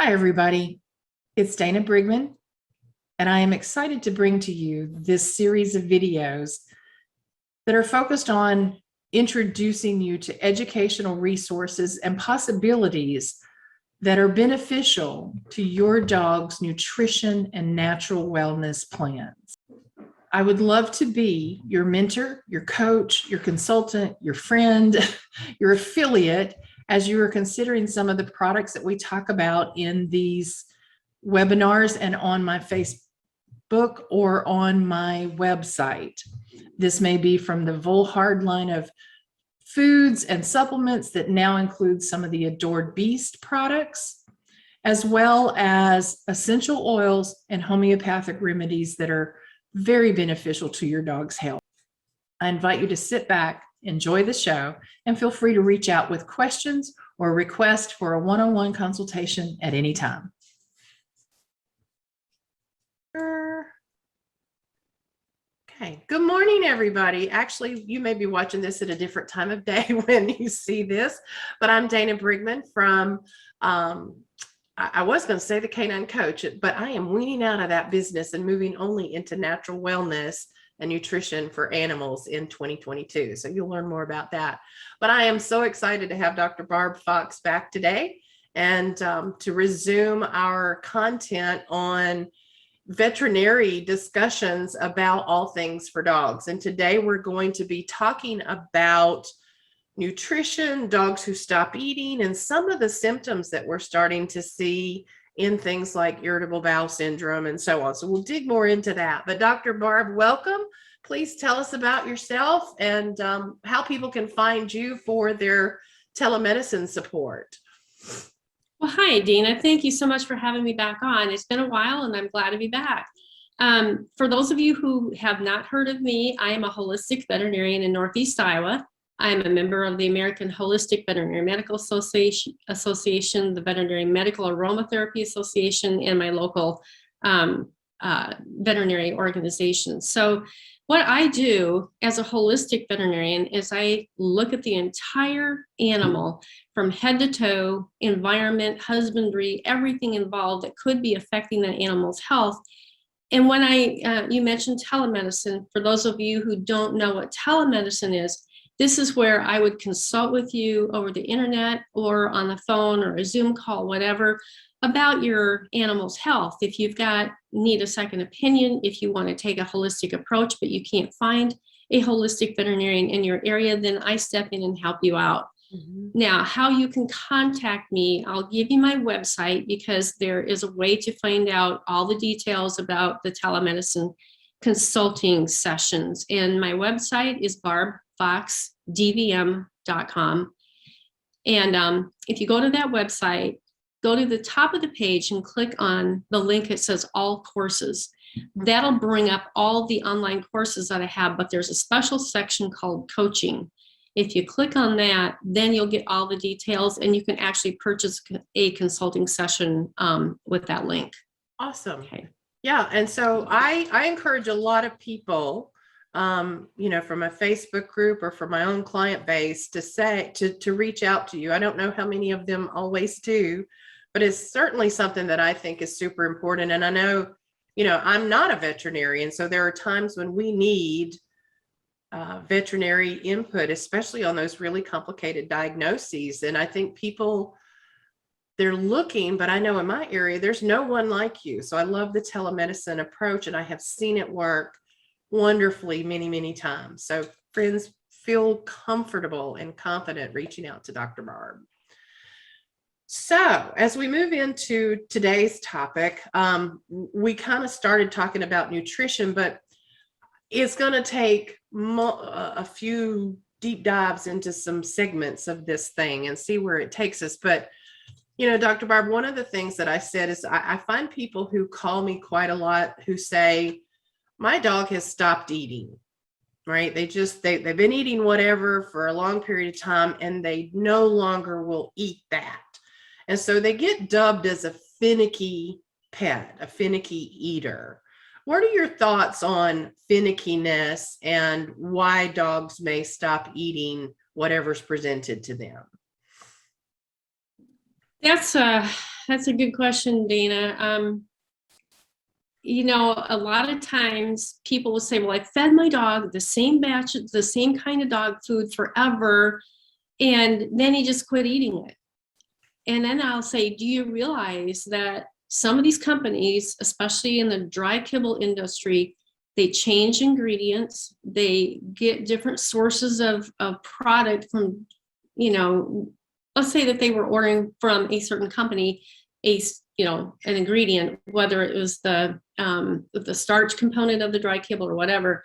Hi, everybody. It's Dana Brigman, and I am excited to bring to you this series of videos that are focused on introducing you to educational resources and possibilities that are beneficial to your dog's nutrition and natural wellness plans. I would love to be your mentor, your coach, your consultant, your friend, your affiliate, as you are considering some of the products that we talk about in these webinars and on my Facebook or on my website. This may be from the Volhard line of foods and supplements that now include some of the Adored Beast products, as well as essential oils and homeopathic remedies that are very beneficial to your dog's health. I invite you to sit back, enjoy the show, and feel free to reach out with questions or request for a one-on-one consultation at any time. Okay, good morning, everybody. Actually, you may be watching this at a different time of day when you see this, but I'm Dana Brigman from, I was going to say the Canine Coach, but I am weaning out of that business and moving only into natural wellness and nutrition for animals in 2022. So you'll learn more about that. But I am so excited to have Dr. Barb Fox back today and to resume our content on veterinary discussions about all things for dogs. And today we're going to be talking about nutrition, dogs who stop eating, and some of the symptoms that we're starting to see in things like irritable bowel syndrome and so on. So we'll dig more into that. But Dr. Barb, welcome. Please tell us about yourself and how people can find you for their telemedicine support. Well, hi, Dina. Thank you so much for having me back on. It's been a while and I'm glad to be back. For those of you who have not heard of me, I am a holistic veterinarian in Northeast Iowa. I am a member of the American Holistic Veterinary Medical Association, the Veterinary Medical Aromatherapy Association, and my local veterinary organization. So what I do as a holistic veterinarian is I look at the entire animal from head to toe, environment, husbandry, everything involved that could be affecting that animal's health. And when you mentioned telemedicine, for those of you who don't know what telemedicine is, this is where I would consult with you over the internet or on the phone or a Zoom call, whatever, about your animal's health. If you've need a second opinion, if you want to take a holistic approach, but you can't find a holistic veterinarian in your area, then I step in and help you out. Now, how you can contact me, I'll give you my website because there is a way to find out all the details about the telemedicine consulting sessions. And my website is barbfoxdvm.com. And if you go to that website, go to the top of the page and click on the link that says all courses. That'll bring up all the online courses that I have, but there's a special section called coaching. If you click on that, then you'll get all the details and you can actually purchase a consulting session with that link. Awesome. Okay. Yeah. And so I encourage a lot of people, from a Facebook group or from my own client base to reach out to you. I don't know how many of them always do, but it's certainly something that I think is super important. And I know, I'm not a veterinarian, so there are times when we need veterinary input, especially on those really complicated diagnoses. And I think people, they're looking, but I know in my area, there's no one like you. So I love the telemedicine approach and I have seen it work wonderfully many, many times. So friends, feel comfortable and confident reaching out to Dr. Barb. So as we move into today's topic, we kind of started talking about nutrition, but it's going to take a few deep dives into some segments of this thing and see where it takes us. But, Dr. Barb, one of the things that I said is I find people who call me quite a lot who say, my dog has stopped eating, right? They've been eating whatever for a long period of time and they no longer will eat that. And so they get dubbed as a finicky pet, a finicky eater. What are your thoughts on finickiness and why dogs may stop eating whatever's presented to them? That's That's a good question, Dana. A lot of times people will say, well, I fed my dog the same batch, the same kind of dog food forever, and then he just quit eating it. And then I'll say, do you realize that some of these companies, especially in the dry kibble industry, they change ingredients, they get different sources of product from, let's say that they were ordering from a certain company, an ingredient, whether it was the starch component of the dry kibble or whatever.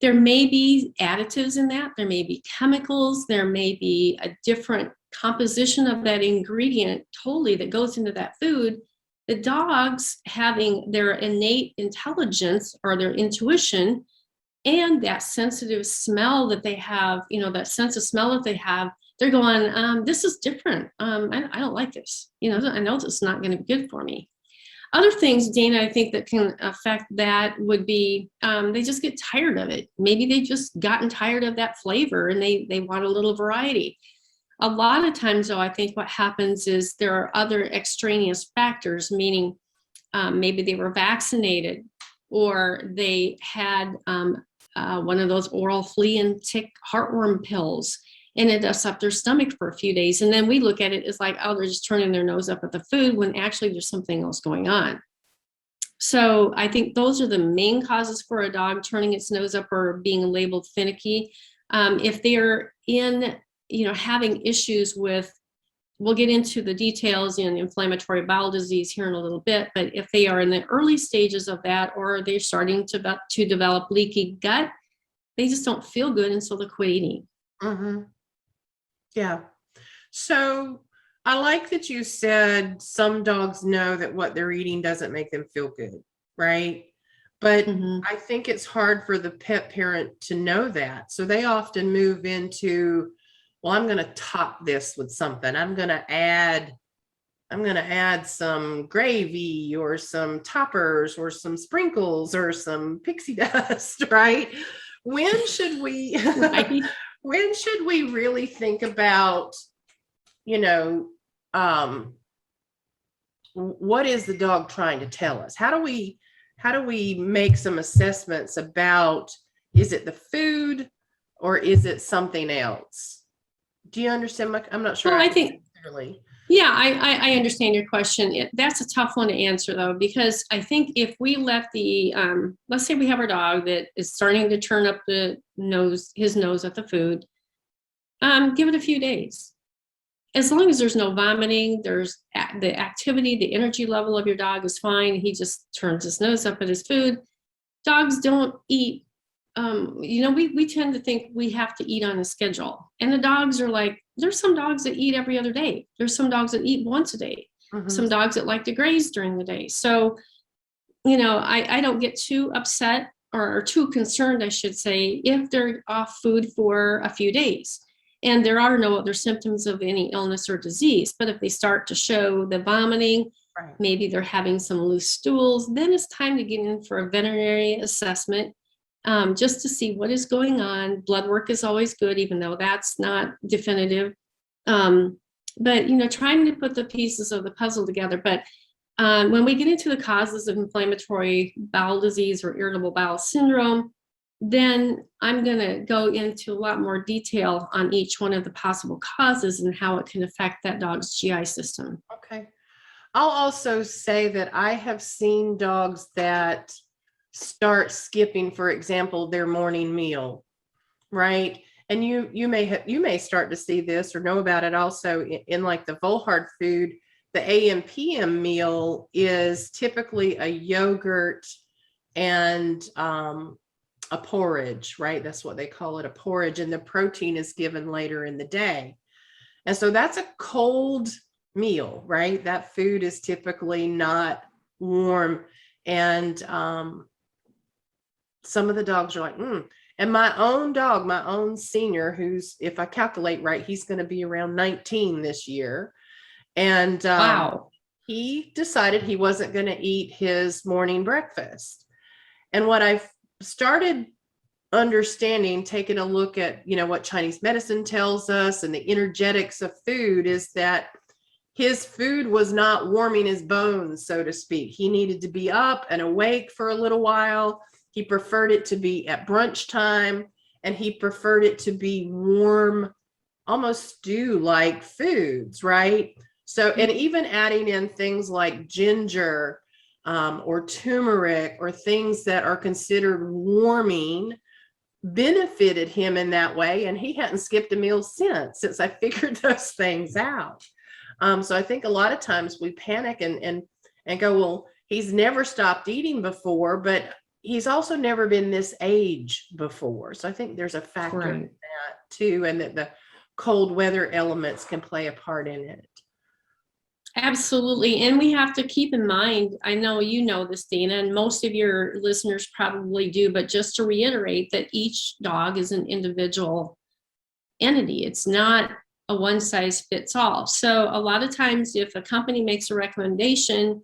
There may be additives in that, there may be chemicals, there may be a different composition of that ingredient totally that goes into that food. The dogs, having their innate intelligence or their intuition and that sensitive smell that they have, that sense of smell that they have, they're going, this is different. I don't like this. I know this is not going to be good for me. Other things, Dana, I think that can affect that would be they just get tired of it. Maybe they've just gotten tired of that flavor and they want a little variety. A lot of times, though, I think what happens is there are other extraneous factors, meaning maybe they were vaccinated or they had one of those oral flea and tick heartworm pills, and it does up their stomach for a few days. And then we look at it as like, oh, they're just turning their nose up at the food when actually there's something else going on. So I think those are the main causes for a dog turning its nose up or being labeled finicky. If they're having issues with, we'll get into the details in inflammatory bowel disease here in a little bit, but if they are in the early stages of that, or they're starting to develop leaky gut, they just don't feel good until they quit eating. Mm-hmm. Yeah. So I like that you said some dogs know that what they're eating doesn't make them feel good, right? But I think it's hard for the pet parent to know that. So they often move into, well, I'm going to top this with something. I'm going to add some gravy or some toppers or some sprinkles or some pixie dust, right? When should we Right. when should we really think about, what is the dog trying to tell us? How do we make some assessments about, is it the food or is it something else? Do you understand I'm not sure. Well, I think clearly. Yeah, I understand your question. That's a tough one to answer, though, because I think if we let let's say we have our dog that is starting to turn up his nose at the food, give it a few days. As long as there's no vomiting, there's the activity, the energy level of your dog is fine. He just turns his nose up at his food. Dogs don't eat. We tend to think we have to eat on a schedule, and the dogs are like, there's some dogs that eat every other day. There's some dogs that eat once a day. Mm-hmm. Some dogs that like to graze during the day. So, I don't get too upset or too concerned, I should say, if they're off food for a few days and there are no other symptoms of any illness or disease. But if they start to show the vomiting, right, maybe they're having some loose stools, then it's time to get in for a veterinary assessment. Just to see what is going on. Blood work is always good, even though that's not definitive. But trying to put the pieces of the puzzle together. But when we get into the causes of inflammatory bowel disease or irritable bowel syndrome, then I'm going to go into a lot more detail on each one of the possible causes and how it can affect that dog's GI system. Okay. I'll also say that I have seen dogs that start skipping, for example, their morning meal, right? And you may start to see this or know about it also in like the Volhard food. The AM PM meal is typically a yogurt and a porridge, right? That's what they call it, a porridge, and the protein is given later in the day. And so that's a cold meal, right? That food is typically not warm, and some of the dogs are like, And my own dog, my own senior, who's, if I calculate right, he's going to be around 19 this year. And wow, he decided he wasn't going to eat his morning breakfast. And what I've started understanding, taking a look at, what Chinese medicine tells us and the energetics of food, is that his food was not warming his bones, so to speak. He needed to be up and awake for a little while. He preferred it to be at brunch time, and he preferred it to be warm, almost stew-like foods, right? So, and even adding in things like ginger or turmeric or things that are considered warming benefited him in that way. And he hadn't skipped a meal since I figured those things out. So I think a lot of times we panic and go, well, he's never stopped eating before, but he's also never been this age before. So I think there's a factor in that too, and that the cold weather elements can play a part in it. Absolutely. And we have to keep in mind, I know you know this, Dana, and most of your listeners probably do, but just to reiterate that each dog is an individual entity. It's not a one size fits all. So a lot of times if a company makes a recommendation,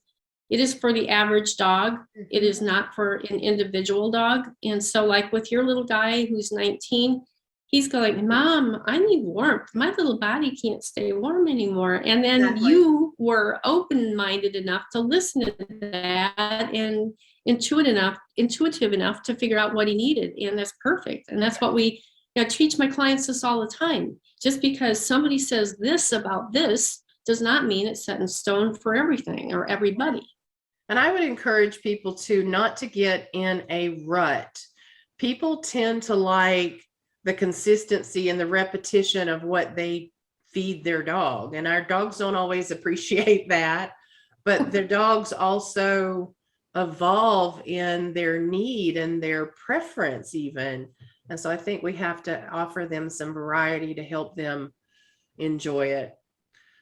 it is for the average dog. It is not for an individual dog. And so like with your little guy who's 19, he's going, Mom, I need warmth. My little body can't stay warm anymore. And then you were open-minded enough to listen to that and intuitive enough to figure out what he needed. And that's perfect. And that's what we, I teach my clients this all the time. Just because somebody says this about this does not mean it's set in stone for everything or everybody. And I would encourage people to not to get in a rut. People tend to like the consistency and the repetition of what they feed their dog. And our dogs don't always appreciate that, but their dogs also evolve in their need and their preference even. And so I think we have to offer them some variety to help them enjoy it.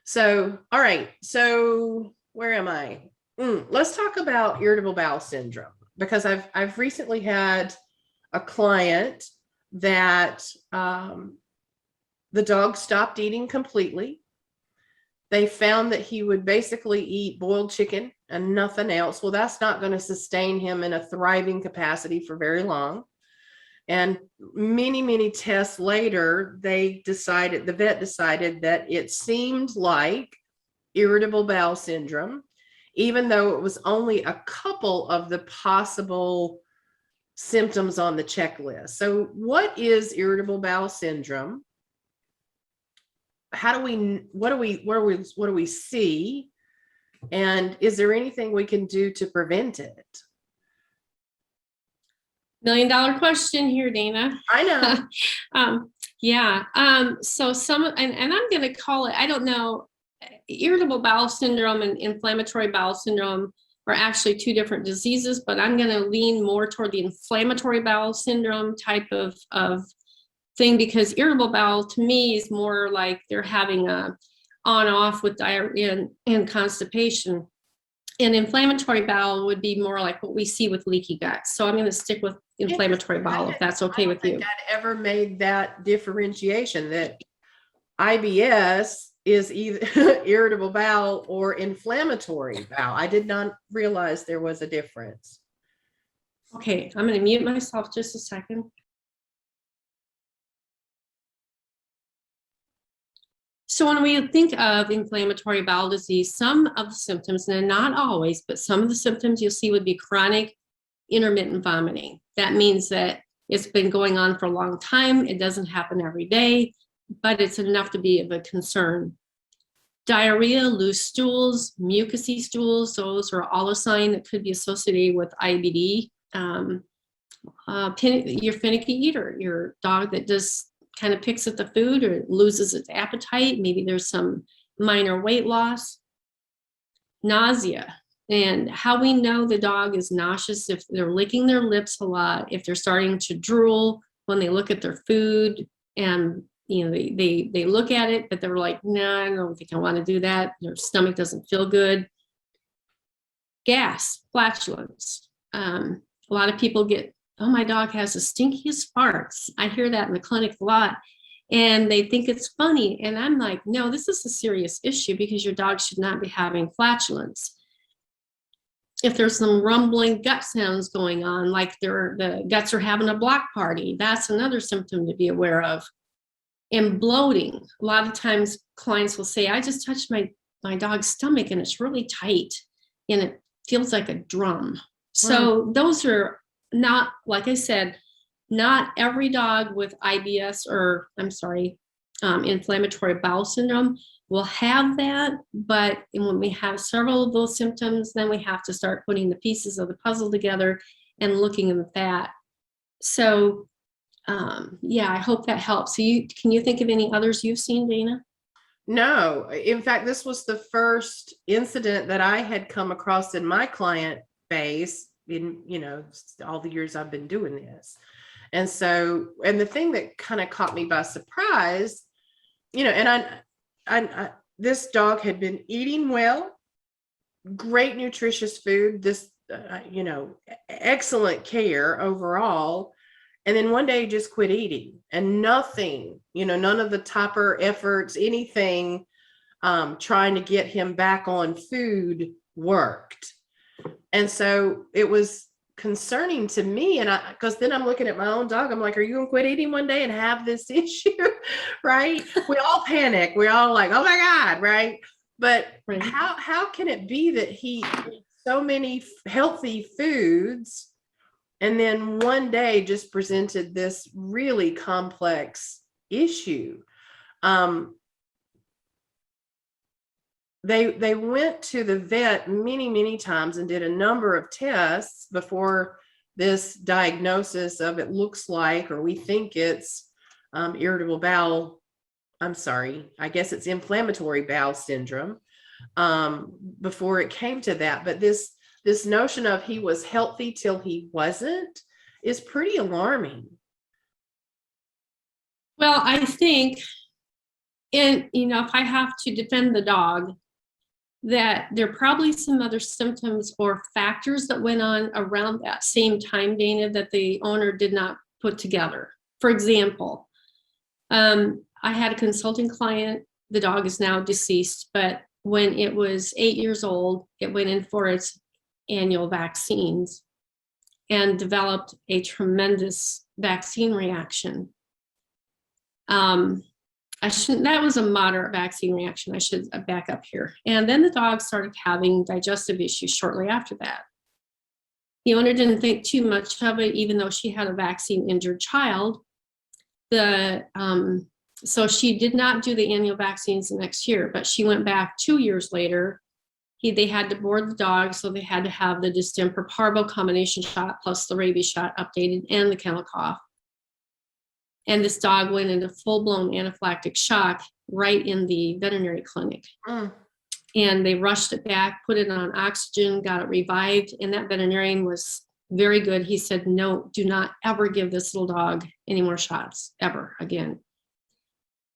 So, all right. So where am I? Let's talk about irritable bowel syndrome, because I've recently had a client that the dog stopped eating completely. They found that he would basically eat boiled chicken and nothing else. Well, that's not going to sustain him in a thriving capacity for very long. And many, many tests later, the vet decided that it seemed like irritable bowel syndrome, even though it was only a couple of the possible symptoms on the checklist. So what is irritable bowel syndrome? What do we see? And is there anything we can do to prevent it? $1 million question here, Dana. I know. So and I'm going to call it, I don't know, irritable bowel syndrome and inflammatory bowel syndrome are actually two different diseases, but I'm going to lean more toward the inflammatory bowel syndrome type of thing, because irritable bowel to me is more like they're having a on-off with diarrhea and constipation. And inflammatory bowel would be more like what we see with leaky gut. So I'm going to stick with inflammatory bowel, if that's okay with you. I don't think I'd ever made that differentiation, that IBS is either irritable bowel or inflammatory bowel. I did not realize there was a difference. Okay, I'm going to mute myself just a second. So when we think of inflammatory bowel disease, some of the symptoms, and not always, but some of the symptoms you'll see would be chronic intermittent vomiting. That means that it's been going on for a long time. It doesn't happen every day, but it's enough to be of a concern. Diarrhea, loose stools, mucousy stools, those are all a sign that could be associated with IBD. Your finicky eater, your dog that just kind of picks at the food or loses its appetite. Maybe there's some minor weight loss. Nausea, and how we know the dog is nauseous if they're licking their lips a lot, if they're starting to drool when they look at their food, and they look at it, but they're like, no, I don't think I want to do that. Their stomach doesn't feel good. Gas, flatulence. A lot of people get, oh, my dog has the stinkiest farts. I hear that in the clinic a lot, and they think it's funny. And I'm like, no, this is a serious issue, because your dog should not be having flatulence. If there's some rumbling gut sounds going on, like the guts are having a block party, that's another symptom to be aware of. And bloating. A lot of times clients will say, I just touched my my dog's stomach and it's really tight and it feels like a drum. So those are not, like I said, not every dog with IBS or inflammatory bowel syndrome will have that. But when we have several of those symptoms, then we have to start putting the pieces of the puzzle together and looking at that. So I hope that helps. So can you think of any others you've seen, Dana? No, in fact, this was the first incident that I had come across in my client base in, all the years I've been doing this. And so, and the thing that kind of caught me by surprise, and I this dog had been eating well, great nutritious food, this, excellent care overall. And then one day he just quit eating and nothing, none of the topper efforts, anything, trying to get him back on food worked. And so it was concerning to me. And because then I'm looking at my own dog, I'm like, are you going to quit eating one day and have this issue? Right? We all panic. We're all like, oh my God. Right. But how can it be that he eats so many healthy foods and then one day just presented this really complex issue? They went to the vet many, many times and did a number of tests before this diagnosis of it looks like, or we think it's irritable bowel. I guess it's inflammatory bowel syndrome before it came to that. But this notion of he was healthy till he wasn't is pretty alarming. Well, I think, if I have to defend the dog, that there are probably some other symptoms or factors that went on around that same time, Dana, that the owner did not put together. For example, I had a consulting client. The dog is now deceased, but when it was 8 years old, it went in for its annual vaccines and developed a tremendous vaccine reaction. That was a moderate vaccine reaction. I should back up here. And then the dog started having digestive issues shortly after that. The owner didn't think too much of it, even though she had a vaccine injured child. So she did not do the annual vaccines the next year, but she went back 2 years later. They had to board the dog, so they had to have the distemper parvo combination shot plus the rabies shot updated and the kennel cough. And this dog went into full-blown anaphylactic shock right in the veterinary clinic. And they rushed it back, put it on oxygen, got it revived. And that veterinarian was very good. He said, no, do not ever give this little dog any more shots ever again.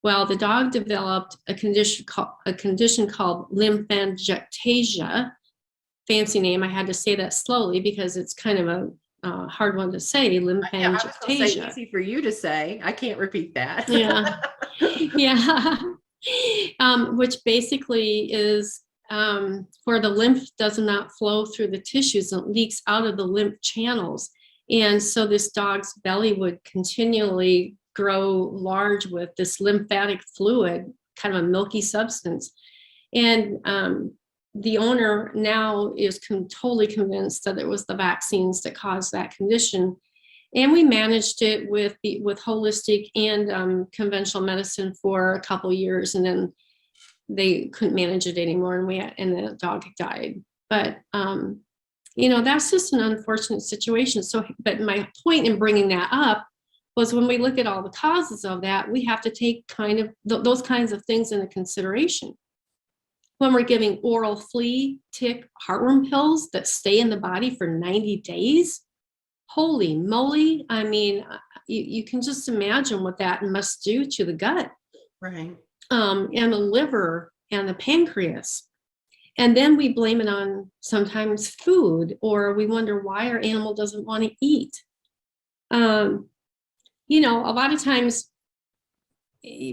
Well, the dog developed a condition called lymphangia. Fancy name. I had to say that slowly because it's kind of a hard one to say. Lymphangia. Yeah, I was going to say easy for you to say. I can't repeat that. Yeah. Which basically is where the lymph does not flow through the tissues and leaks out of the lymph channels. And so this dog's belly would continually grow large with this lymphatic fluid, kind of a milky substance. And the owner now is totally convinced that it was the vaccines that caused that condition. And we managed it with holistic and conventional medicine for a couple of years, and then they couldn't manage it anymore, and the dog died. But that's just an unfortunate situation. So, but my point in bringing that up was when we look at all the causes of that, we have to take kind of those kinds of things into consideration. When we're giving oral flea, tick, heartworm pills that stay in the body for 90 days, holy moly. I mean, you can just imagine what that must do to the gut. Right. And the liver and the pancreas. And then we blame it on sometimes food, or we wonder why our animal doesn't want to eat. A lot of times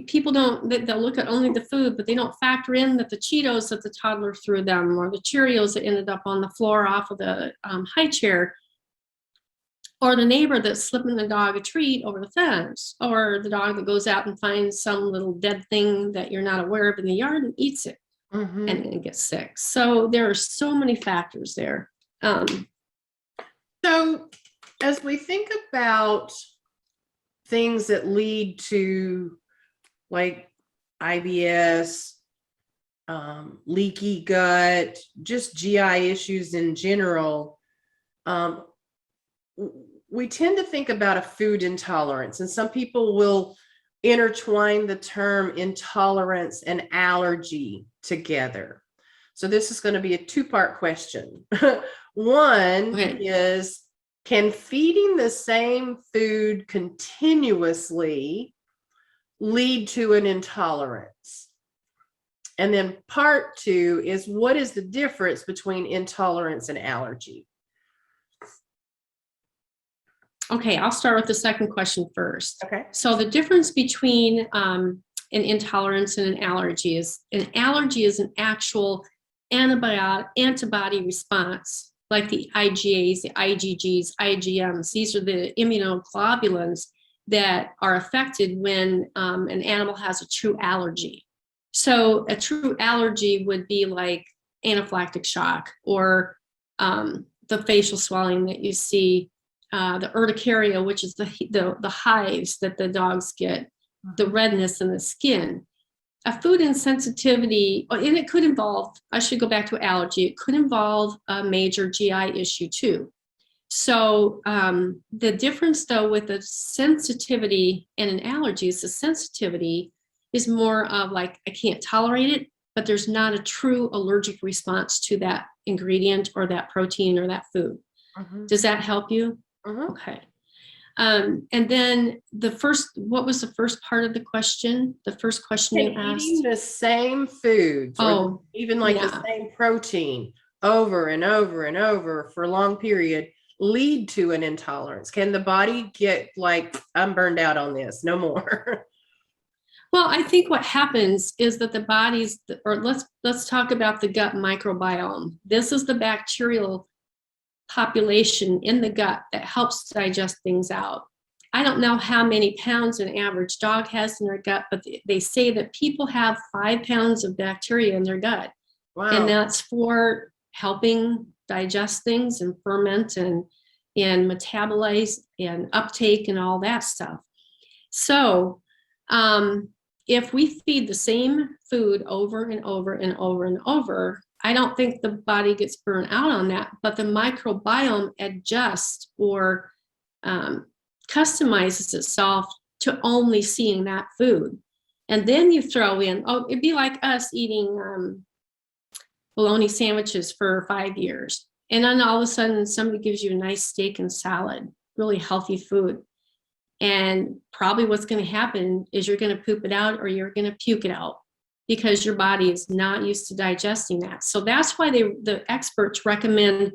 people they'll look at only the food, but they don't factor in that the Cheetos that the toddler threw them, or the Cheerios that ended up on the floor off of the high chair, or the neighbor that's slipping the dog a treat over the fence, or the dog that goes out and finds some little dead thing that you're not aware of in the yard and eats it. Mhm. and get sick. So there are so many factors there. So as we think about things that lead to like IBS, leaky gut, just GI issues in general, we tend to think about a food intolerance, and some people will intertwine the term intolerance and allergy together. So this is going to be a two-part question. One is, can feeding the same food continuously lead to an intolerance? And then part two is, what is the difference between intolerance and allergy? Okay, I'll start with the second question first. Okay. So the difference between an intolerance and an allergy is an actual antibody response, like the IgAs, the IgGs, IgMs. These are the immunoglobulins that are affected when an animal has a true allergy. So a true allergy would be like anaphylactic shock, or the facial swelling that you see, the urticaria, which is the hives that the dogs get, the redness in the skin. A food insensitivity, and it could involve, I should go back to allergy, it could involve a major GI issue too. So the difference though with a sensitivity and an allergy is the sensitivity is more of like, I can't tolerate it, but there's not a true allergic response to that ingredient or that protein or that food. Mm-hmm. Does that help you? Mm-hmm. Okay. And then what was the first part of the question? The first question you asked? Eating the same foods, or even like the same protein over and over and over for a long period lead to an intolerance? Can the body get like, I'm burned out on this, no more? Well, I think what happens is that the body's, or let's talk about the gut microbiome. This is the bacterial population in the gut that helps digest things out. I don't know how many pounds an average dog has in their gut, but they say that people have 5 pounds of bacteria in their gut. Wow. And that's for helping digest things and ferment and metabolize and uptake and all that stuff. So if we feed the same food over and over and over and over, I don't think the body gets burnt out on that, but the microbiome adjusts or customizes itself to only seeing that food. And then you throw in, it'd be like us eating bologna sandwiches for 5 years. And then all of a sudden somebody gives you a nice steak and salad, really healthy food. And probably what's going to happen is you're going to poop it out or you're going to puke it out, because your body is not used to digesting that. So that's why the experts recommend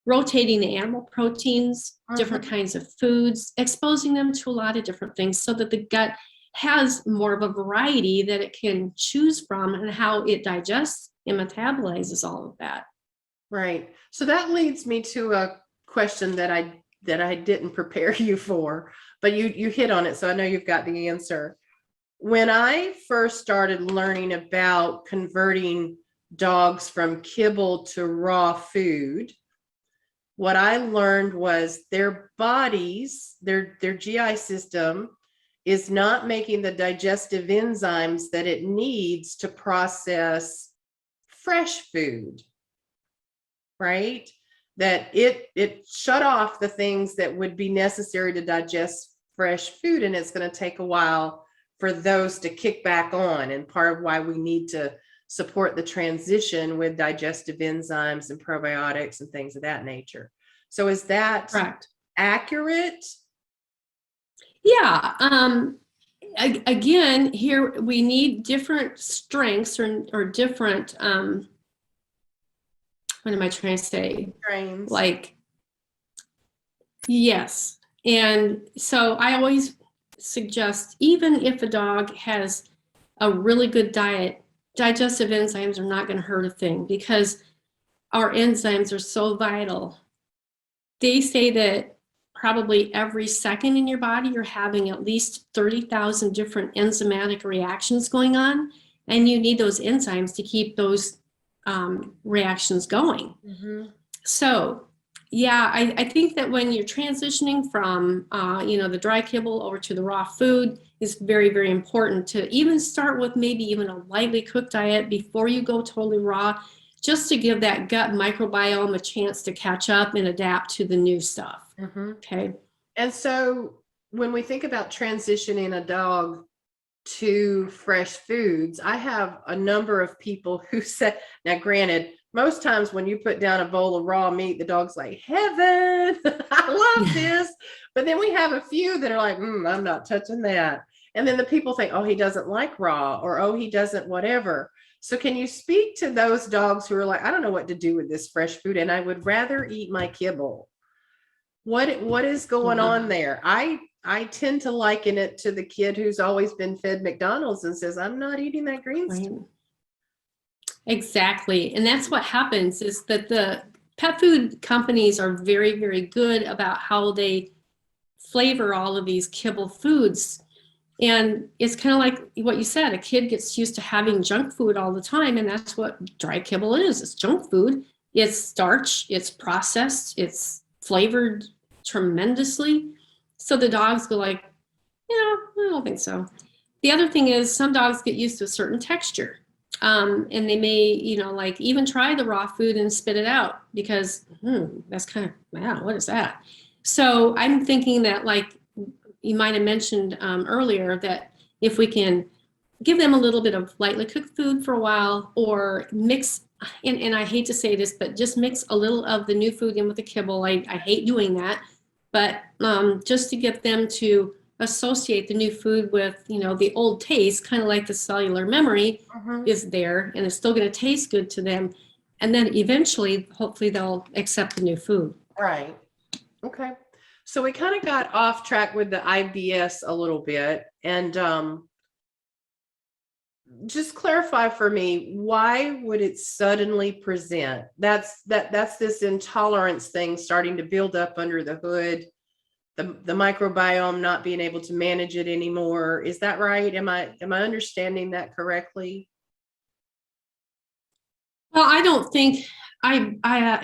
rotating the animal proteins, different kinds of foods, exposing them to a lot of different things so that the gut has more of a variety that it can choose from and how it digests and metabolizes all of that. Right. So that leads me to a question that I didn't prepare you for, but you hit on it, so I know you've got the answer. When I first started learning about converting dogs from kibble to raw food, what I learned was their bodies, their GI system is not making the digestive enzymes that it needs to process fresh food, right? That it shut off the things that would be necessary to digest fresh food, and it's going to take a while for those to kick back on. And part of why we need to support the transition with digestive enzymes and probiotics and things of that nature. So is that correct? Accurate? Yeah. Again, here we need different strengths or different, what am I trying to say? Strains. Like, yes. And so I always suggest, even if a dog has a really good diet, digestive enzymes are not going to hurt a thing, because our enzymes are so vital. They say that probably every second in your body, you're having at least 30,000 different enzymatic reactions going on. and you need those enzymes to keep those reactions going. So yeah, I think that when you're transitioning from, the dry kibble over to the raw food is very, very important to even start with maybe even a lightly cooked diet before you go totally raw, just to give that gut microbiome a chance to catch up and adapt to the new stuff. Okay. And so when we think about transitioning a dog to fresh foods, I have a number of people who said, now granted, most times when you put down a bowl of raw meat, the dog's like, heaven, I love this. But then we have a few that are like, I'm not touching that. And then the people think, oh, he doesn't like raw, or, oh, he doesn't whatever. So can you speak to those dogs who are like, I don't know what to do with this fresh food, and I would rather eat my kibble? What is going on there? I tend to liken it to the kid who's always been fed McDonald's and says, I'm not eating that green stuff. Exactly. And that's what happens, is that the pet food companies are very, very good about how they flavor all of these kibble foods. And it's kind of like what you said, a kid gets used to having junk food all the time. And that's what dry kibble is. It's junk food. It's starch. It's processed. It's flavored tremendously. So the dogs go like, yeah, I don't think so. The other thing is some dogs get used to a certain texture. And they may, like even try the raw food and spit it out because that's kind of, wow, what is that? So I'm thinking that, like you might have mentioned earlier, that if we can give them a little bit of lightly cooked food for a while, or mix, and I hate to say this, but just mix a little of the new food in with the kibble. I hate doing that, but just to get them to associate the new food with, the old taste, kind of like the cellular memory is there, and it's still going to taste good to them. And then eventually, hopefully they'll accept the new food. Right. Okay. So we kind of got off track with the IBS a little bit, and just clarify for me, why would it suddenly present? That's this intolerance thing starting to build up under the hood. The microbiome not being able to manage it anymore. Is that right? Am I understanding that correctly? Well, I don't think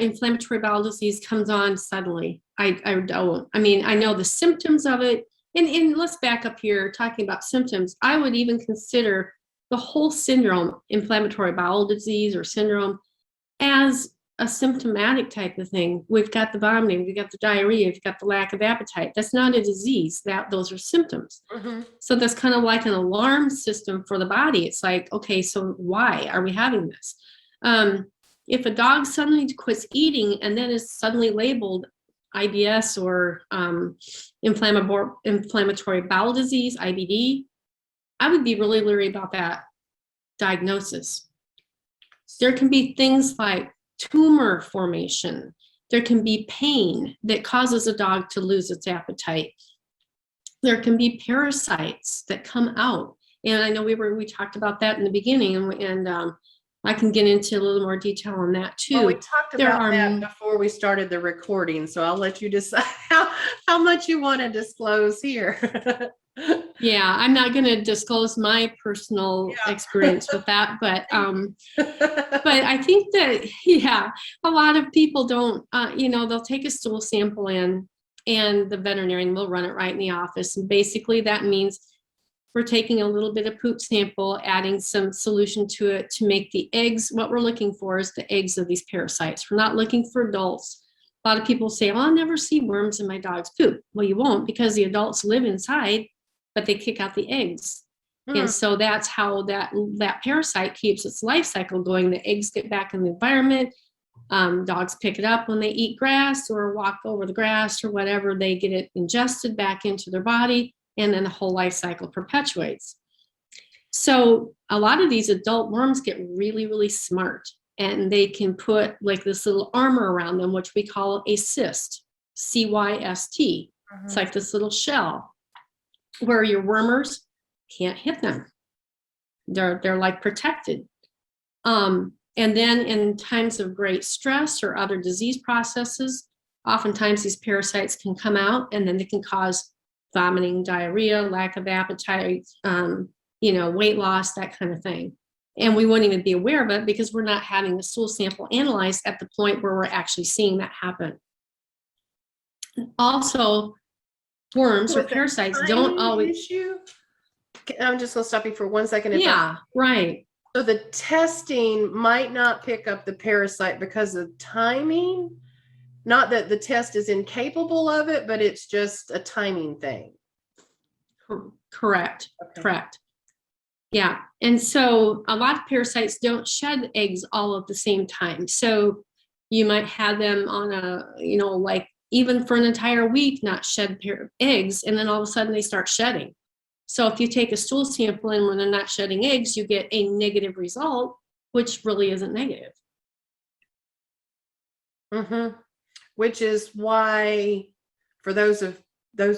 inflammatory bowel disease comes on suddenly. I don't. I mean, I know the symptoms of it. And let's back up here, talking about symptoms. I would even consider the whole syndrome, inflammatory bowel disease or syndrome, as a symptomatic type of thing. We've got the vomiting, we've got the diarrhea, we've got the lack of appetite. That's not a disease. Those are symptoms. So that's kind of like an alarm system for the body. It's like, okay, so why are we having this? If a dog suddenly quits eating and then is suddenly labeled IBS or inflammatory bowel disease, IBD, I would be really leery about that diagnosis. There can be things like tumor formation. There can be pain that causes a dog to lose its appetite. There can be parasites that come out. And I know we talked about that in the beginning, and I can get into a little more detail on that too. Well, we talked about that before we started the recording, so I'll let you decide how much you want to disclose here. Yeah, I'm not going to disclose my personal experience with that, but I think that, a lot of people don't, they'll take a stool sample in, and the veterinarian will run it right in the office. And basically that means we're taking a little bit of poop sample, adding some solution to it to make the eggs. What we're looking for is the eggs of these parasites. We're not looking for adults. A lot of people say, well, I'll never see worms in my dog's poop. Well, you won't, because the adults live inside, but they kick out the eggs. And so that's how that parasite keeps its life cycle going. The eggs get back in the environment. Dogs pick it up when they eat grass or walk over the grass or whatever. They get it ingested back into their body, and then the whole life cycle perpetuates. So a lot of these adult worms get really, really smart, and they can put like this little armor around them, which we call a cyst, CYST. It's like this little shell where your wormers can't hit them. They're like protected. And then in times of great stress or other disease processes, oftentimes these parasites can come out, and then they can cause vomiting, diarrhea, lack of appetite, weight loss, that kind of thing. And we won't even be aware of it because we're not having the stool sample analyzed at the point where we're actually seeing that happen. Also, worms or parasites don't always. Issue. I'm just going to stop you for 1 second. Yeah, right. So the testing might not pick up the parasite because of timing. Not that the test is incapable of it, but it's just a timing thing. Correct. Okay. Correct. Yeah. And so a lot of parasites don't shed eggs all at the same time. So you might have them on a, like even for an entire week, not shed eggs. And then all of a sudden they start shedding. So if you take a stool sample and when they're not shedding eggs, you get a negative result, which really isn't negative. Mm-hmm. Which is why for those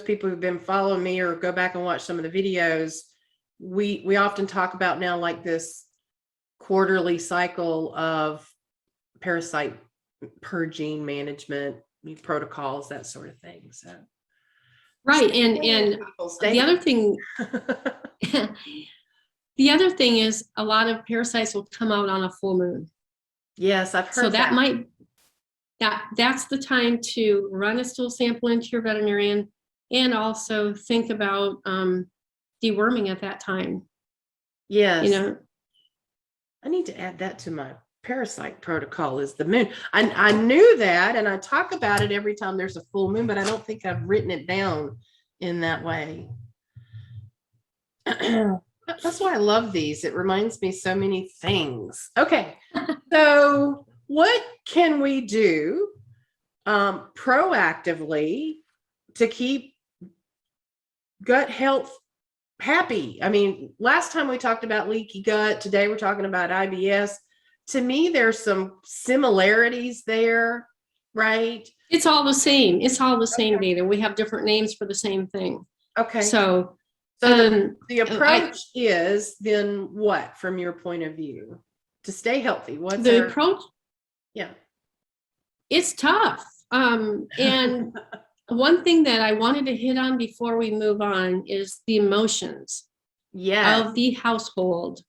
people who've been following me or go back and watch some of the videos, we often talk about now like this quarterly cycle of parasite purging management protocols, that sort of thing. So right. And the other thing the other thing is a lot of parasites will come out on a full moon. Yes, I've heard so that's the time to run a stool sample into your veterinarian and also think about deworming at that time. Yes. I need to add that to my parasite protocol is the moon. I knew that, and I talk about it every time there's a full moon, but I don't think I've written it down in that way. That's why I love these. It reminds me so many things. Okay. So what can we do proactively to keep gut health happy? I mean, last time we talked about leaky gut. Today we're talking about IBS. To me, there's some similarities there, right? It's all the same. It's all the same data. We have different names for the same thing. Okay. So the approach is then what, from your point of view, to stay healthy? What's the approach? Yeah. It's tough. And one thing that I wanted to hit on before we move on is the emotions of the household.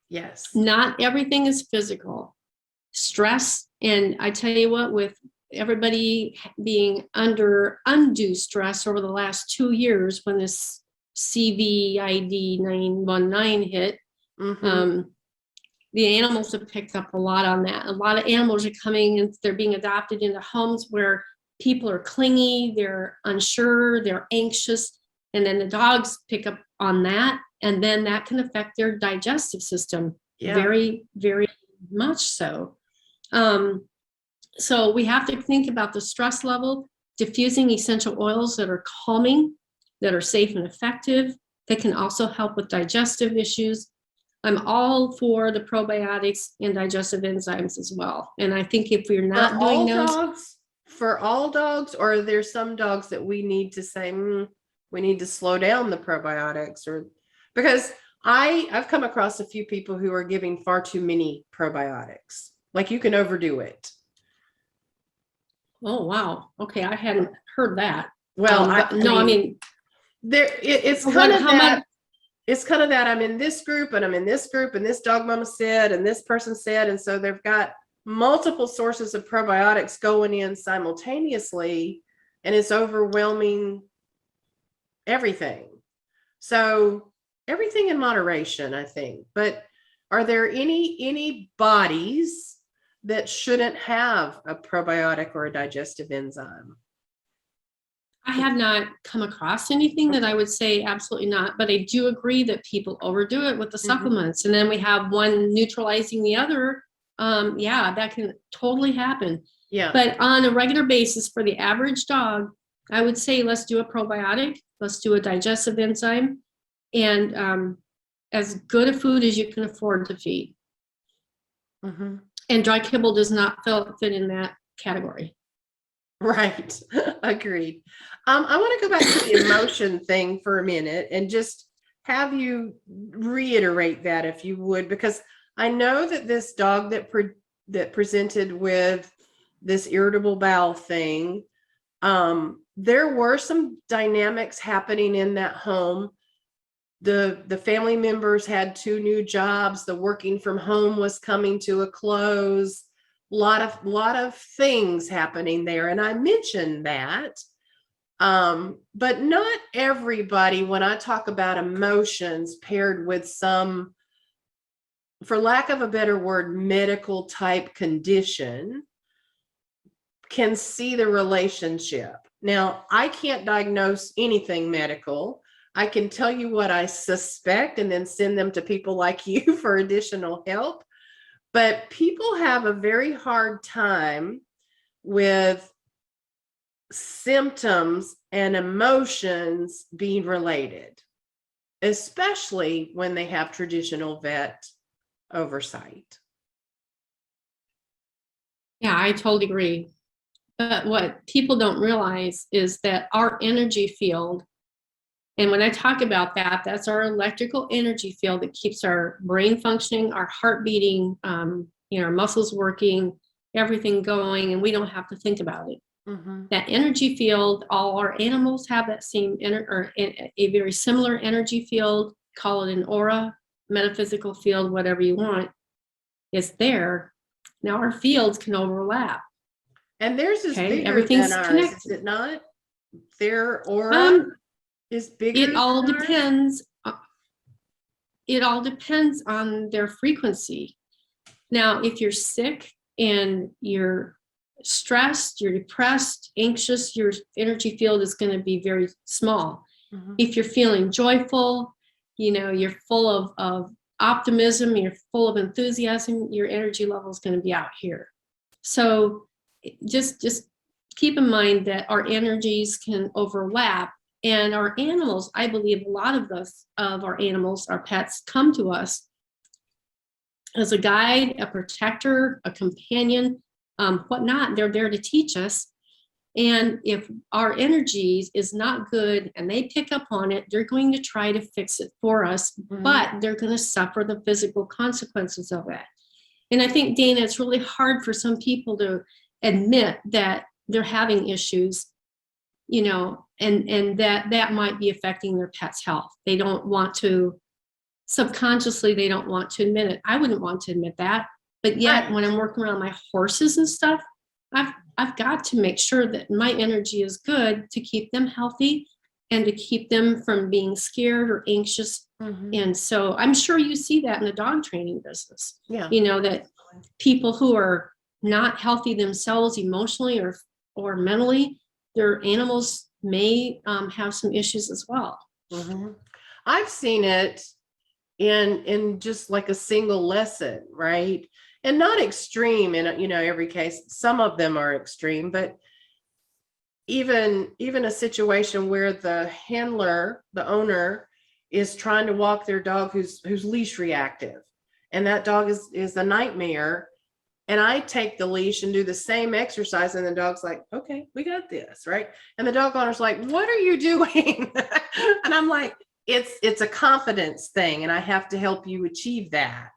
Yes. Not everything is physical. Stress, and I tell you what, with everybody being under undue stress over the last 2 years when this CVID 919 hit, the animals have picked up a lot on that. A lot of animals are coming and they're being adopted into homes where people are clingy, they're unsure, they're anxious, and then the dogs pick up on that, and then that can affect their digestive system very, very much so. So we have to think about the stress level, diffusing essential oils that are calming, that are safe and effective, that can also help with digestive issues. I'm all for the probiotics and digestive enzymes as well. And I think if we're not doing those. For all dogs, or are there some dogs that we need to say, we need to slow down the probiotics? Or because I've come across a few people who are giving far too many probiotics. Like you can overdo it. Oh, wow. Okay. I hadn't heard that. Well, I mean, it's kind of that. It's kind of that I'm in this group and I'm in this group and this dog mama said and this person said, and so they've got multiple sources of probiotics going in simultaneously, and it's overwhelming everything. So everything in moderation, I think. But are there any bodies that shouldn't have a probiotic or a digestive enzyme? I have not come across anything that I would say absolutely not, but I do agree that people overdo it with the supplements, and then we have one neutralizing the other. That can totally happen. Yeah. But on a regular basis for the average dog, I would say let's do a probiotic, let's do a digestive enzyme, and as good a food as you can afford to feed. And dry kibble does not fit in that category. Right. Agreed. I want to go back to the emotion thing for a minute and just have you reiterate that, if you would, because I know that this dog that presented with this irritable bowel thing, there were some dynamics happening in that home the family members had 2 new jobs. The working from home was coming to a close. Lot of things happening there. And I mentioned that. But not everybody, when I talk about emotions paired with some, for lack of a better word, medical type condition, can see the relationship. Now, I can't diagnose anything medical. I can tell you what I suspect and then send them to people like you for additional help. But people have a very hard time with symptoms and emotions being related, especially when they have traditional vet oversight. Yeah, I totally agree. But what people don't realize is that our energy field, and when I talk about that, that's our electrical energy field that keeps our brain functioning, our heart beating, our muscles working, everything going, and we don't have to think about it. Mm-hmm. That energy field, all our animals have that same or a very similar energy field. Call it an aura, metaphysical field, whatever you want, is there. Now our fields can overlap. And theirs is bigger everything's than ours, connected. is it not? Their aura is bigger. It all depends. It all depends on their frequency. Now, if you're sick and you're stressed, you're depressed, anxious, your energy field is going to be very small. Mm-hmm. If you're feeling joyful, you're full of optimism, you're full of enthusiasm, your energy level is going to be out here. So just keep in mind that our energies can overlap, and our animals, I believe a lot of our animals, our pets, come to us as a guide, a protector, a companion, whatnot. They're there to teach us. And if our energies is not good and they pick up on it, they're going to try to fix it for us, Mm-hmm. but they're going to suffer the physical consequences of it. And I think, Dana, it's really hard for some people to admit that they're having issues, and that might be affecting their pet's health. They don't want to, subconsciously, they don't want to admit it. I wouldn't want to admit that. But yet, Right. when I'm working around my horses and stuff, I've got to make sure that my energy is good to keep them healthy and to keep them from being scared or anxious. Mm-hmm. And so I'm sure you see that in the dog training business. Yeah. That people who are not healthy themselves emotionally or mentally, their animals may have some issues as well. Mm-hmm. I've seen it in just like a single lesson, right? And not extreme in every case. Some of them are extreme, but even a situation where the handler, the owner, is trying to walk their dog who's leash reactive, and that dog is a nightmare. And I take the leash and do the same exercise, and the dog's like, okay, we got this, right? And the dog owner's like, what are you doing? And I'm like, it's a confidence thing, and I have to help you achieve that.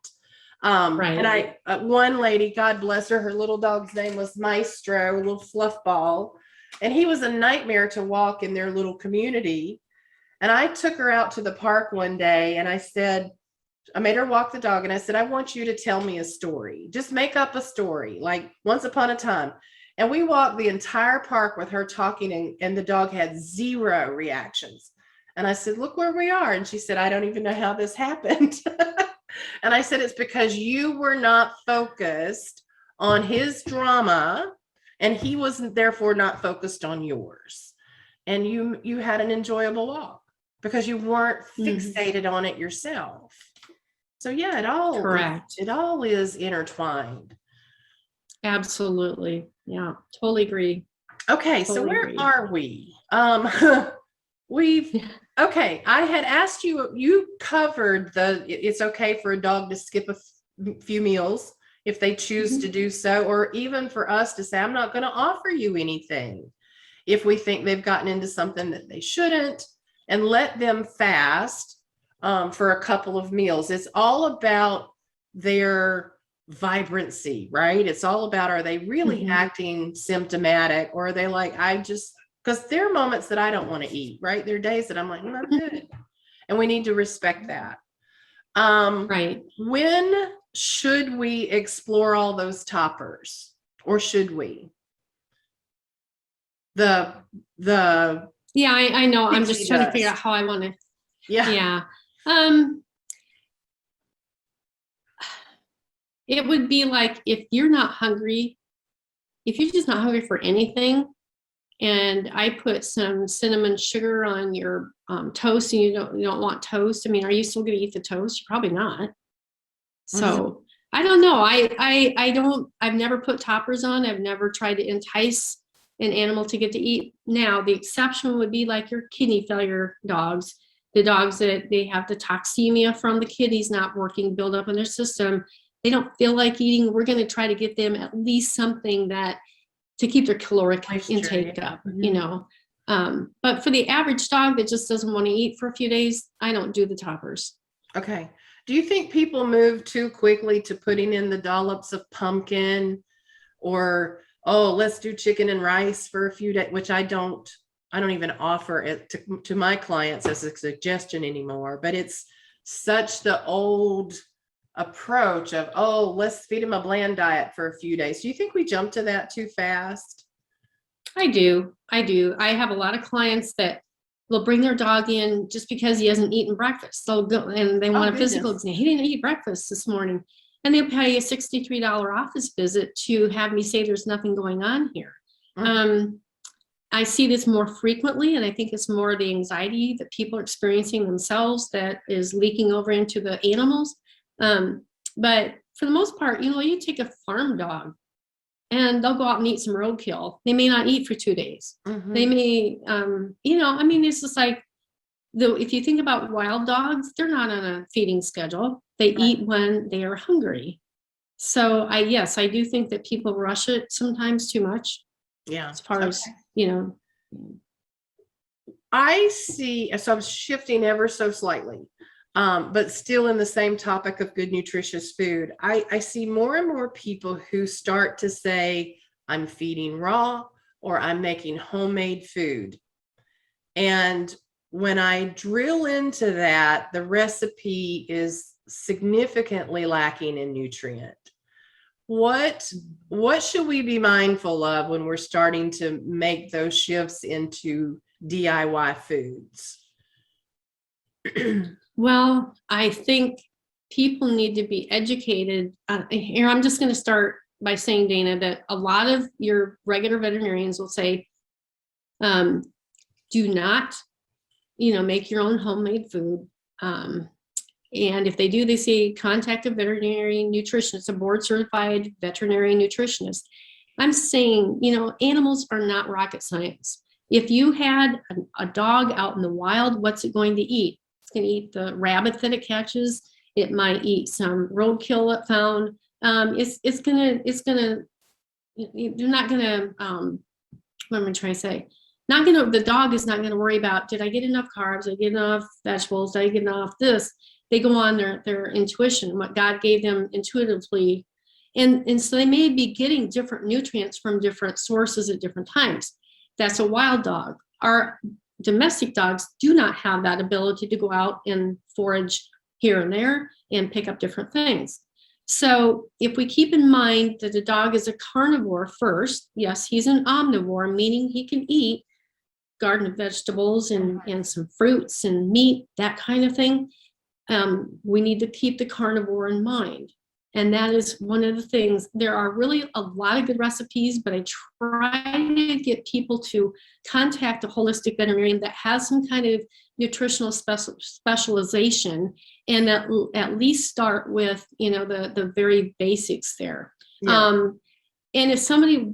Right. And one lady, God bless her little dog's name was Maestro, a little fluff ball, and he was a nightmare to walk in their little community. And I took her out to the park one day, and I made her walk the dog, and I said, I want you to tell me a story. Just make up a story, like once upon a time. And we walked the entire park with her talking, and the dog had 0 reactions. And I said, look where we are. And she said, I don't even know how this happened. And I said, it's because you were not focused on his drama, and he wasn't therefore not focused on yours. And you had an enjoyable walk because you weren't fixated on it yourself. So yeah, Correct. It all is intertwined. Absolutely. Yeah, totally agree. Okay, so where are we? Okay, I had asked you covered it's okay for a dog to skip a few meals if they choose to do so, or even for us to say, I'm not going to offer you anything if we think they've gotten into something that they shouldn't, and let them fast for a couple of meals. It's all about their vibrancy, right? It's all about, are they really acting symptomatic, or are they like, because there are moments that I don't want to eat, right? There are days that I'm like, I'm good. and we need to respect that. Right. When should we explore all those toppers, or should we? The Yeah, I know. I'm Pixie just trying to figure dust. out how I want to. Yeah. Yeah. It would be like if you're not hungry, if you're just not hungry for anything, and I put some cinnamon sugar on your toast, and you don't want toast. I mean, are you still going to eat the toast? You're probably not. So I don't know. I've never put toppers on. I've never tried to entice an animal to get to eat. Now, the exception would be like your kidney failure dogs, the dogs that they have the toxemia from the kidneys not working, build up in their system. They don't feel like eating. We're going to try to get them at least something that to keep their caloric intake up, you know. But for the average dog that just doesn't want to eat for a few days, I don't do the toppers. Okay. Do you think people move too quickly to putting in the dollops of pumpkin, or, oh, let's do chicken and rice for a few days, which I don't even offer it to my clients as a suggestion anymore, but it's such the old approach of, oh, let's feed them a bland diet for a few days. Do you think we jump to that too fast? I do. I have a lot of clients that will bring their dog in just because he hasn't eaten breakfast. They'll go and they want a physical exam. He didn't eat breakfast this morning. And they'll pay a $63 office visit to have me say there's nothing going on here. I see this more frequently, and I think it's more the anxiety that people are experiencing themselves that is leaking over into the animals. But for the most part, you take a farm dog and they'll go out and eat some roadkill. They may not eat for 2 days. They may, I mean, it's just like, if you think about wild dogs, they're not on a feeding schedule. They eat when they are hungry. So yes, I do think that people rush it sometimes too much. Yeah. As far as, I see, so I'm shifting ever so slightly, but still in the same topic of good, nutritious food. I see more and more people who start to say, I'm feeding raw, or I'm making homemade food. And when I drill into that, the recipe is significantly lacking in nutrient. What should we be mindful of when we're starting to make those shifts into DIY foods? Well, I think people need to be educated. Here, I'm just going to start by saying, Dana, that a lot of your regular veterinarians will say, do not, make your own homemade food. And if they do, they say contact a veterinary nutritionist, a board certified veterinary nutritionist. I'm saying, animals are not rocket science. If you had a dog out in the wild, what's it going to eat? It's going to eat the rabbit that it catches. It might eat some roadkill it found. They're not gonna, what am I trying to say? The dog is not gonna worry about, did I get enough carbs? Did I get enough vegetables? Did I get enough this? They go on their intuition, what God gave them intuitively. And so they may be getting different nutrients from different sources at different times. That's a wild dog. Our domestic dogs do not have that ability to go out and forage here and there and pick up different things. So if we keep in mind that the dog is a carnivore first, yes, he's an omnivore, meaning he can eat garden of vegetables and some fruits and meat, that kind of thing. We need to keep the carnivore in mind. And that is one of the things. There are really a lot of good recipes, but I try to get people to contact a holistic veterinarian that has some kind of nutritional specialization, and at least start with, the very basics there. Yeah. And if somebody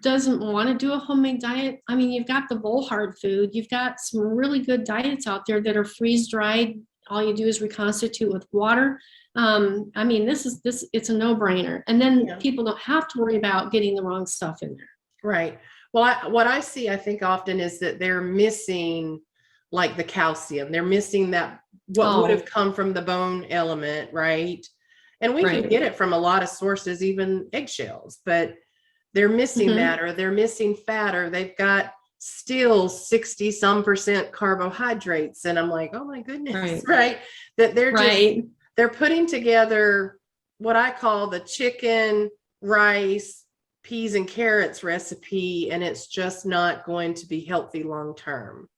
doesn't want to do a homemade diet, I mean, you've got the Volhard food, you've got some really good diets out there that are freeze dried. All you do is reconstitute with water. I mean, it's a no-brainer. And then people don't have to worry about getting the wrong stuff in there. Right. Well, what I see, I think often is that they're missing like the calcium. They're missing that, what would have come from the bone element, right? And we can get it from a lot of sources, even eggshells, but they're missing that, or they're missing fat, or they've got still 60 some percent carbohydrates. And I'm like, oh my goodness, right? That they're just, they're putting together what I call the chicken, rice, peas and carrots recipe, and it's just not going to be healthy long term.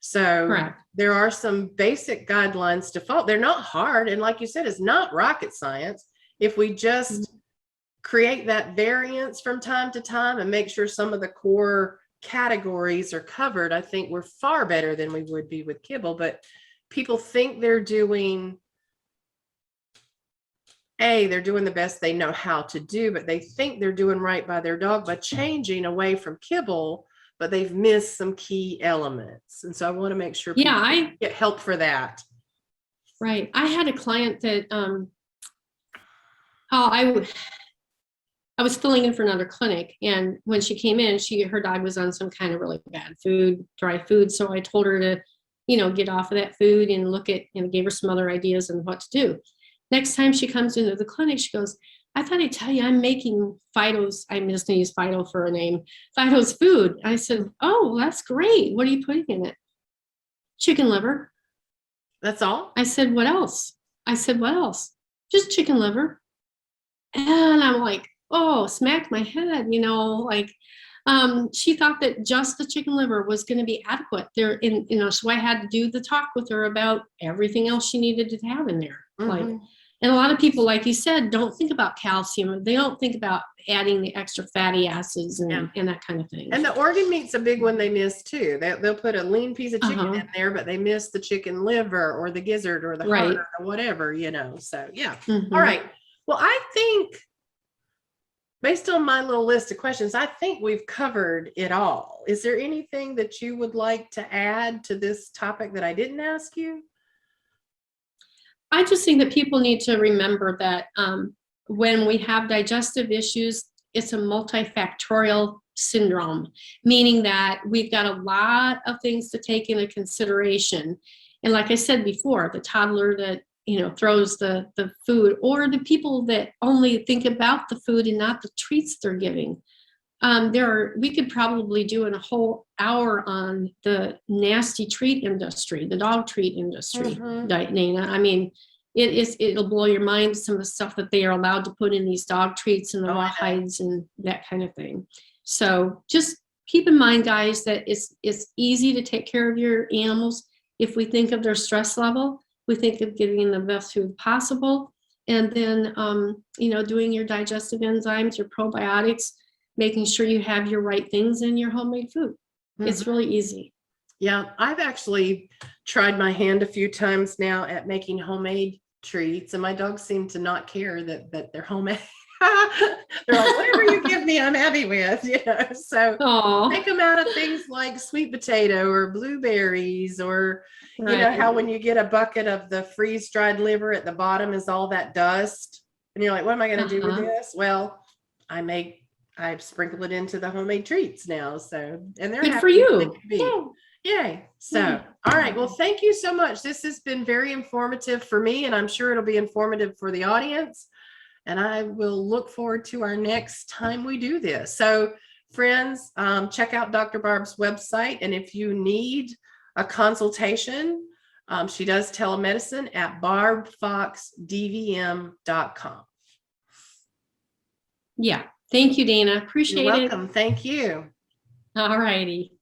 So there are some basic guidelines to follow. They're not hard. And like you said, it's not rocket science. If we just create that variance from time to time and make sure some of the core categories are covered, I think we're far better than we would be with kibble. But people think they're doing they're doing the best they know how to do, but they think they're doing right by their dog by changing away from kibble, but they've missed some key elements. And so I want to make sure people get help for that. Right. I had a client that I was filling in for another clinic, and when she came in, her dog was on some kind of really bad food, dry food. So I told her to, get off of that food and look at, gave her some other ideas on what to do. Next time she comes into the clinic, she goes, I thought I'd tell you I'm making Fido's, I'm just going to use Fido for a name, Fido's food. I said, oh, that's great. What are you putting in it? Chicken liver. That's all? I said, what else? What else? Just chicken liver. And I'm like, oh, smacked my head, she thought that just the chicken liver was going to be adequate there. So I had to do the talk with her about everything else she needed to have in there. And a lot of people, like you said, don't think about calcium. They don't think about adding the extra fatty acids and that kind of thing. And the organ meat's a big one they miss too. They'll put a lean piece of chicken in there, but they miss the chicken liver or the gizzard or the heart or whatever, So All right. Well, I think based on my little list of questions, I think we've covered it all. Is there anything that you would like to add to this topic that I didn't ask you? I just think that people need to remember that when we have digestive issues, it's a multifactorial syndrome, meaning that we've got a lot of things to take into consideration. And like I said before, the toddler that throws the food, or the people that only think about the food and not the treats they're giving. We could probably do a whole hour on the nasty treat industry, the dog treat industry, Dana. I mean, it'll blow your mind, some of the stuff that they are allowed to put in these dog treats and the raw hides and that kind of thing. So just keep in mind, guys, that it's easy to take care of your animals if we think of their stress level. We think of giving them the best food possible, and then doing your digestive enzymes, your probiotics, making sure you have your right things in your homemade food. It's really easy. Yeah, I've actually tried my hand a few times now at making homemade treats, and my dogs seem to not care that they're homemade. They're like, whatever you give me, I'm happy with, So take them out of things like sweet potato or blueberries, or how when you get a bucket of the freeze-dried liver, at the bottom is all that dust, and you're like, what am I going to do with this? Well, I sprinkle it into the homemade treats now. So, and they're good for you. Yay. So, all right. Well, thank you so much. This has been very informative for me, and I'm sure it'll be informative for the audience. And I will look forward to our next time we do this. So friends, check out Dr. Barb's website. And if you need a consultation, she does telemedicine at barbfoxdvm.com. Yeah. Thank you, Dana. Appreciate it. You're welcome. Thank you. All righty.